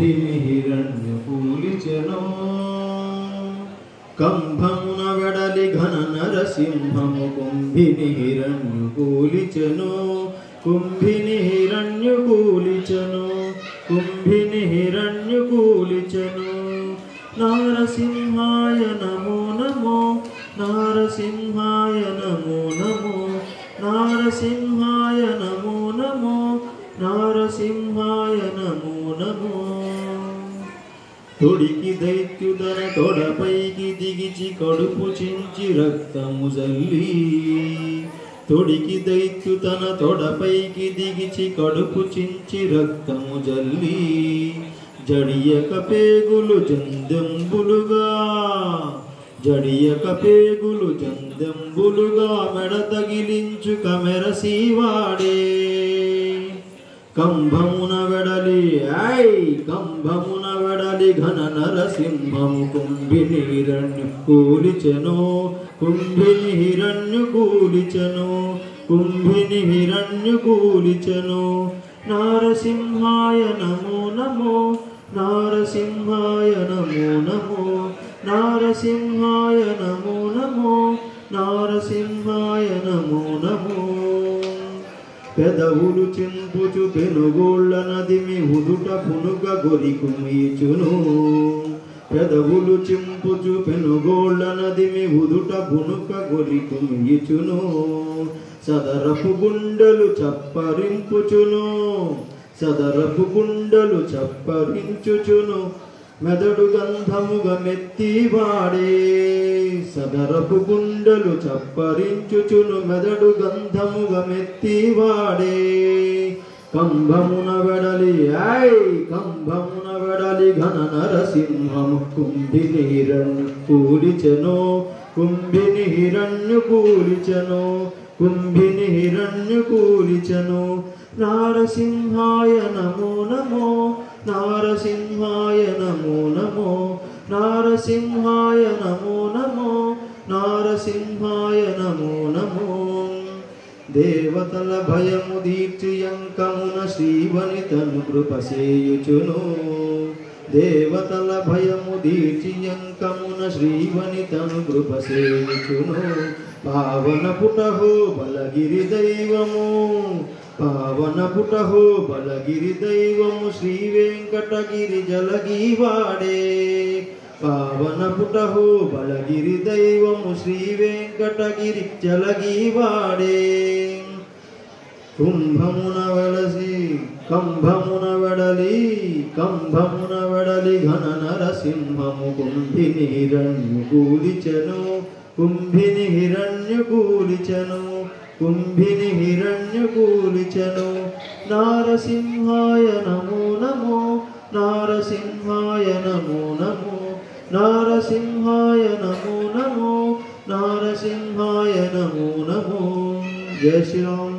కుంభిని హిరణ్యకూలిచెను కంభమున వెడలి ఘన నరసింహము కుంభిని హిరణ్యకూలిచెను కుంభిని హిరణ్యకూలిచెను కుంభిని హిరణ్యకూలిచెను నారసింహాయ నమో నమో నారసింహాయ నమో నమో నారసింహాయ నమో నమో నారసింహాయ నమో నమో తొడికి దైత్యుదన తొడపైకి దిగిచి కడుపు చించి రక్తము జల్లి తొడికి దైత్యుతన తొడపైకి దిగిచి కడుపు చించి రక్తము జల్లి జడియక పేగులు జందెంబులుగా జడియక పేగులు జందెంబులుగా మెడ తగిలించు కమెరసీవాడే కంభమున వెడలి కంభమున వెడలి ఘన నరసింహము కుంభిని హిరణ్యకూలిచెను కుంభిని హిరణ్యకూలిచెను కుంభిని హిరణ్యకూలిచెను నారసింహాయ నమో నమో నారసింహాయ నమో నమో నారసింహాయ నమో నమో నారసింహాయ నమో నమో పెదవులు చింపుచు పెనుగోళ్ళ నదిమి ఉదుట పునుగ గొరికుమీచును పెదవులు చింపుచు పెనుగోళ్ళ నదిమి ఉదుట పునుక గొరికుమీచును సదరపు గుండెలు చప్పరింపుచును సదరపు గుండెలు చప్పరించుచును మెదడు గంధముగా మెత్తివాడే సదరపు గుండెలు చప్పరించుచును మెదడు గంధముగా మెత్తివాడే కంభమున వెడలి కంభమున వెడలి ఘన నరసింహము కుంభిని హిరణ్యకూలిచెను కుంభిని హిరణ్యకూలిచెను కుంభిని హిరణ్యకూలిచెను నారసింహాయ నమో నమో నారసింహాయ నమో నమో నారసింహాయ నమో నమో నారసింహాయ నమో నమో దేవతల భయము దీర్చియంకమున శ్రీవనితను కృపసేయుచును దేవతల భయము దీర్చియంకమున శ్రీవనితను కృపసేయుచును పావన పుటహో బలగిరి దైవము పావన పుటహో బలగిరి దైవము శ్రీ వెంకటగిరి జలగివాడే పావన పుటహో బలగిరి దైవము శ్రీ వెంకటగిరి జలగివాడే కుంభమున వెలసి కంభమున వెడలి కంభమున వెడలి ఘన నరసింహము కుంభిని హిరణ్యకూలిచెను కుంభిని హిరణ్యకూలిచెను కుంభిని హిరణ్యకూలిచెను నారసింహాయ నమో నమో నారసింహాయ నమో నమో నారసింహాయ నమో నమో నారసింహాయ నమో నమో జయ శ్రీరామ్.